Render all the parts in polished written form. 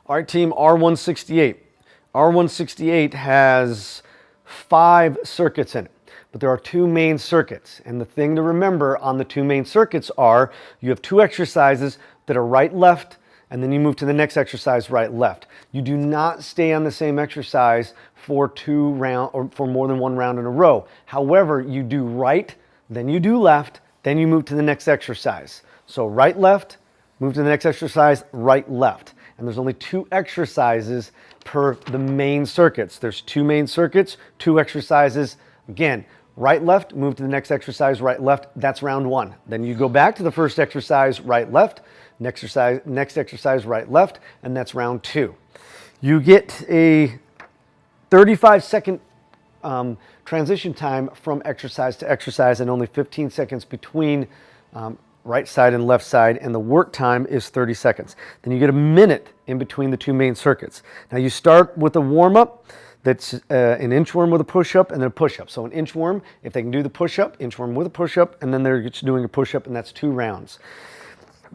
Our team R168. R168 has 5 circuits in it, but there are 2 main circuits. And the thing to remember on the 2 main circuits are you have 2 exercises that are right, left, and then you move to the next exercise, right, left. You do not stay on the same exercise for 2 rounds or for more than 1 round in a row. However, you do right, then you do left, then you move to the next exercise. So right, left, move to the next exercise, right, left. And there's only 2 exercises per the main circuits. There's 2 main circuits, 2 exercises. Again, right, left, move to the next exercise, right, left. That's round 1. Then you go back to the first exercise, right, left, next exercise, right, left, and that's round 2. You get a 35-second transition time from exercise to exercise and only 15 seconds between right side and left side, and the work time is 30 seconds. Then you get a minute in between the 2 main circuits. Now you start with a warm-up that's an inchworm with a push-up and then a push-up. So an inchworm, if they can do the push-up, inchworm with a push-up, and then they're just doing a push-up, and that's 2 rounds.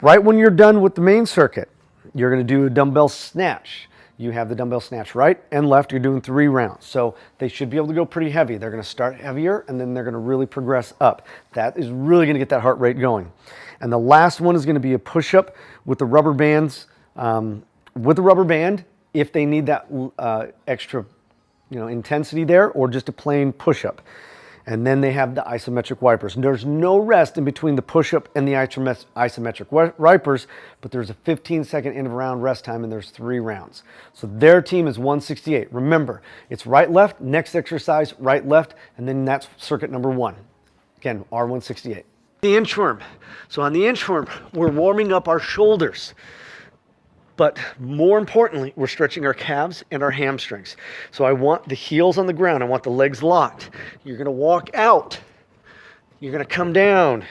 Right when you're done with the main circuit, you're going to do a dumbbell snatch. You have the dumbbell snatch right and left. You're doing 3 rounds. So they should be able to go pretty heavy. They're going to start heavier, and then they're going to really progress up. That is really going to get that heart rate going. And the last one is going to be a push-up with the rubber bands. With the rubber band, if they need that extra intensity there, or just a plain push-up. And then they have the isometric wipers. And there's no rest in between the push-up and the isometric wipers, but there's a 15-second end of round rest time, and there's 3 rounds. So their team is 168. Remember, it's right, left, next exercise, right, left, and then that's circuit number 1. Again, R168. The inchworm. So on the inchworm, we're warming up our shoulders. But more importantly, we're stretching our calves and our hamstrings. So I want the heels on the ground. I want the legs locked. You're going to walk out. You're going to come down.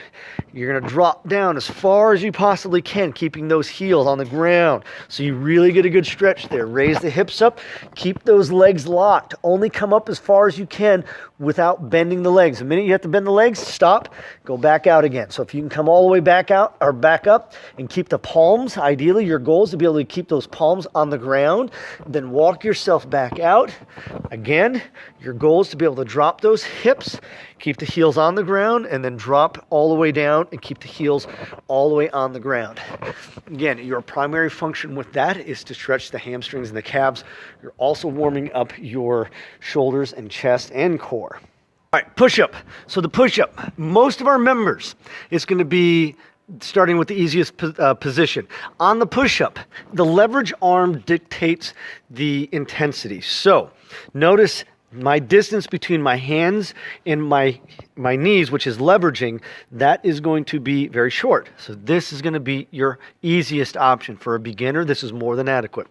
You're going to drop down as far as you possibly can, keeping those heels on the ground. So you really get a good stretch there. Raise the hips up. Keep those legs locked. Only come up as far as you can without bending the legs. The minute you have to bend the legs, stop, go back out again. So if you can come all the way back out or back up and keep the palms, ideally your goal is to be able to keep those palms on the ground, then walk yourself back out. Again, your goal is to be able to drop those hips, keep the heels on the ground, and then drop all the way down and keep the heels all the way on the ground. Again, your primary function with that is to stretch the hamstrings and the calves. You're also warming up your shoulders and chest and core. All right, push-up. So the push-up, most of our members, it's going to be starting with the easiest position. On the push-up, the leverage arm dictates the intensity. So notice my distance between my hands and my knees, which is leveraging, that is going to be very short. So this is going to be your easiest option. For a beginner, this is more than adequate.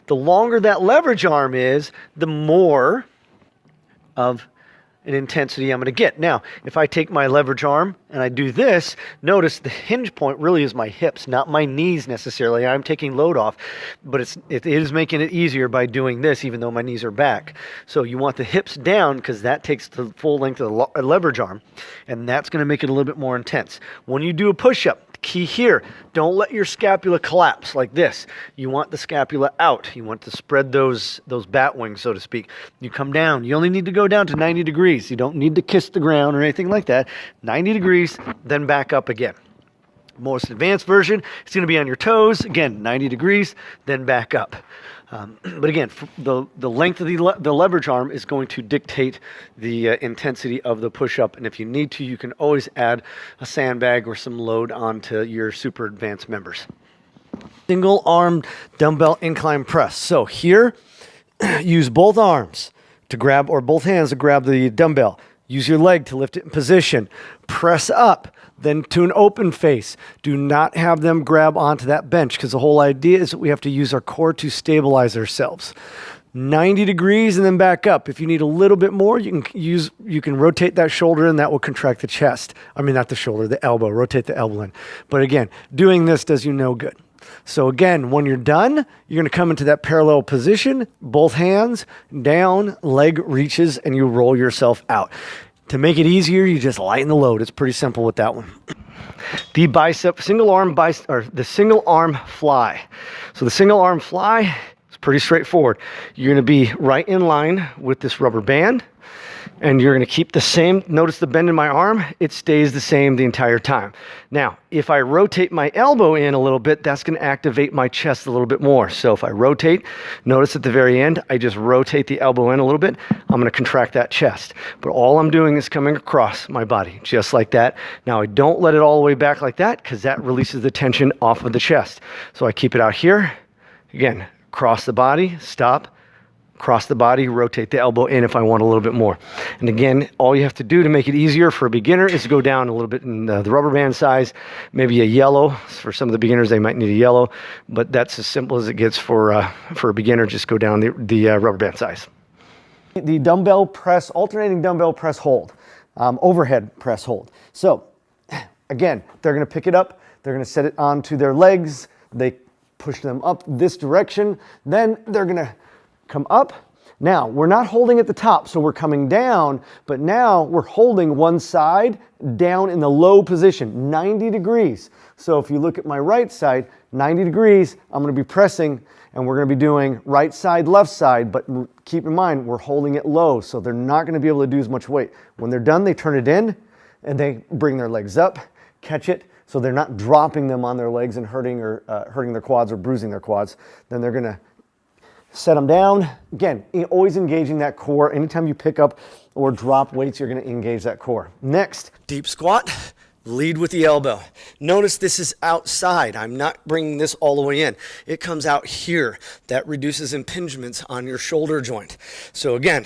The longer that leverage arm is, the more of an intensity I'm going to get. Now, if I take my leverage arm and I do this, notice the hinge point really is my hips, not my knees necessarily. I'm taking load off, but it is making it easier by doing this, even though my knees are back. So you want the hips down because that takes the full length of the leverage arm, and that's going to make it a little bit more intense. When you do a push-up, key here, don't let your scapula collapse like this. You want the scapula out. You want to spread those bat wings, so to speak. You come down. You only need to go down to 90 degrees. You don't need to kiss the ground or anything like that. 90 degrees, then back up again. Most advanced version, it's going to be on your toes. Again, 90 degrees, then back up. But again, the length of the leverage arm is going to dictate the intensity of the push-up. And if you need to, you can always add a sandbag or some load onto your super advanced members. Single arm dumbbell incline press. So here, use both arms to grab, or both hands to grab the dumbbell. Use your leg to lift it in position. Press up, then to an open face. Do not have them grab onto that bench, because the whole idea is that we have to use our core to stabilize ourselves. 90 degrees and then back up. If you need a little bit more, you can rotate that shoulder, and that will contract the chest. I mean, not the shoulder, the elbow. Rotate the elbow in. But again, doing this does you no good. So again, when you're done, you're going to come into that parallel position, both hands down, leg reaches, and you roll yourself out. To make it easier, you just lighten the load. It's pretty simple with that one. The single arm fly. So the single arm fly pretty straightforward. You're going to be right in line with this rubber band, and you're going to keep the same. Notice the bend in my arm, it stays the same the entire time. Now, if I rotate my elbow in a little bit, that's going to activate my chest a little bit more. So if I rotate, notice at the very end, I just rotate the elbow in a little bit, I'm going to contract that chest. But all I'm doing is coming across my body, just like that. Now, I don't let it all the way back like that, because that releases the tension off of the chest. So I keep it out here. Again, cross the body, stop, cross the body, rotate the elbow in if I want a little bit more. And again, all you have to do to make it easier for a beginner is to go down a little bit in the rubber band size, maybe a yellow. For some of the beginners, they might need a yellow, but that's as simple as it gets for a beginner. Just go down the rubber band size. The dumbbell press, alternating dumbbell press hold, overhead press hold. So again, they're going to pick it up, they're going to set it onto their legs, they push them up this direction, then they're going to come up. Now, we're not holding at the top, so we're coming down, but now we're holding one side down in the low position, 90 degrees. So if you look at my right side, 90 degrees, I'm going to be pressing, and we're going to be doing right side, left side, but keep in mind, we're holding it low, so they're not going to be able to do as much weight. When they're done, they turn it in, and they bring their legs up, catch it, so they're not dropping them on their legs and hurting their quads or bruising their quads. Then they're going to set them down. Again, always engaging that core. Anytime you pick up or drop weights, you're going to engage that core. Next, deep squat. Lead with the elbow. Notice this is outside. I'm not bringing this all the way in. It comes out here. That reduces impingements on your shoulder joint. So again,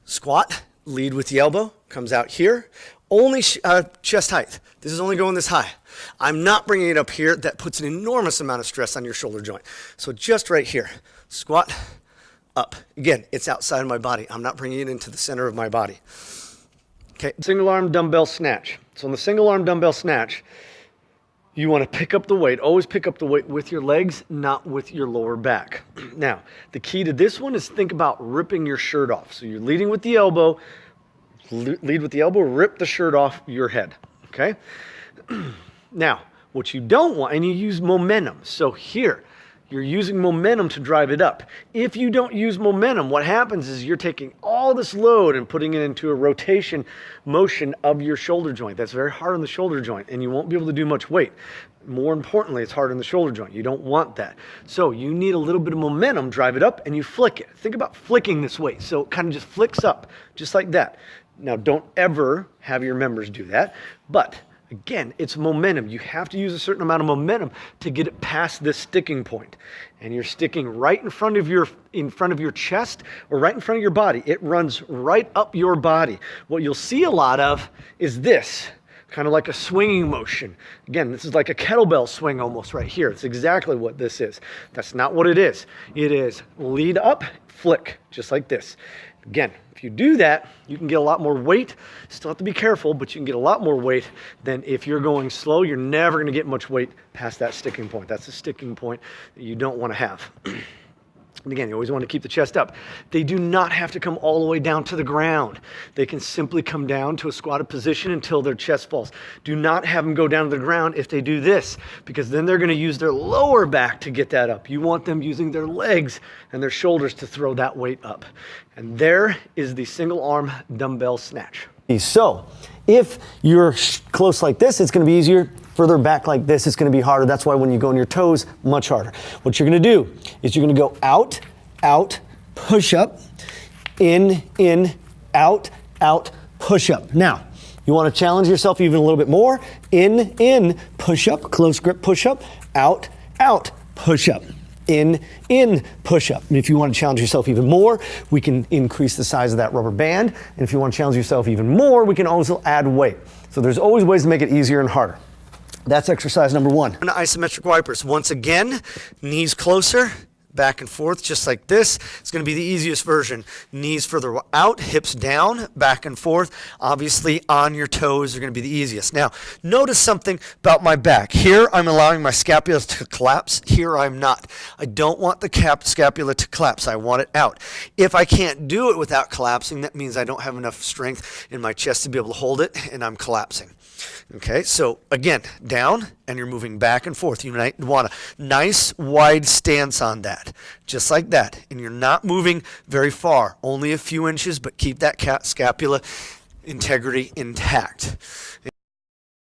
squat, lead with the elbow, comes out here. Only chest height. This is only going this high. I'm not bringing it up here. That puts an enormous amount of stress on your shoulder joint. So just right here, squat, up. Again, it's outside of my body. I'm not bringing it into the center of my body. Okay, single arm dumbbell snatch. So in the single arm dumbbell snatch, you want to pick up the weight. Always pick up the weight with your legs, not with your lower back. Now, the key to this one is think about ripping your shirt off. So you're leading with the elbow, lead with the elbow, rip the shirt off your head, okay? Now, what you don't want, and you use momentum. So here, you're using momentum to drive it up. If you don't use momentum, what happens is you're taking all this load and putting it into a rotation motion of your shoulder joint. That's very hard on the shoulder joint, and you won't be able to do much weight. More importantly, it's hard on the shoulder joint. You don't want that. So you need a little bit of momentum, drive it up, and you flick it. Think about flicking this weight. So it kind of just flicks up, just like that. Now, don't ever have your members do that, but again, it's momentum. You have to use a certain amount of momentum to get it past this sticking point. And you're sticking right in front of your chest or right in front of your body. It runs right up your body. What you'll see a lot of is this, kind of like a swinging motion. Again, this is like a kettlebell swing almost right here. It's exactly what this is. That's not what it is. It is lead up, flick, just like this. Again, if you do that, you can get a lot more weight. Still have to be careful, but you can get a lot more weight than if you're going slow. You're never going to get much weight past that sticking point. That's a sticking point that you don't want to have. And again, you always want to keep the chest up. They do not have to come all the way down to the ground. They can simply come down to a squatted position until their chest falls. Do not have them go down to the ground if they do this, because then they're going to use their lower back to get that up. You want them using their legs and their shoulders to throw that weight up. And there is the single arm dumbbell snatch. So if you're close like this, it's going to be easier. Further back like this, it's going to be harder. That's why when you go on your toes, much harder. What you're going to do is you're going to go out, out, push up, in, out, push up. Now, you want to challenge yourself even a little bit more. In, push up, close grip, push up, out, push up. In, push up. And if you want to challenge yourself even more, we can increase the size of that rubber band. And if you want to challenge yourself even more, we can also add weight. So there's always ways to make it easier and harder. That's exercise number one. Isometric wipers. Once again, knees closer, back and forth, just like this. It's going to be the easiest version. Knees further out, hips down, back and forth. Obviously, on your toes are going to be the easiest. Now, notice something about my back. Here, I'm allowing my scapula to collapse. Here, I'm not. I don't want the scapula to collapse. I want it out. If I can't do it without collapsing, that means I don't have enough strength in my chest to be able to hold it, and I'm collapsing. Okay, so again, down and you're moving back and forth. You want a nice wide stance on that, just like that. And you're not moving very far, only a few inches, but keep that scapula integrity intact.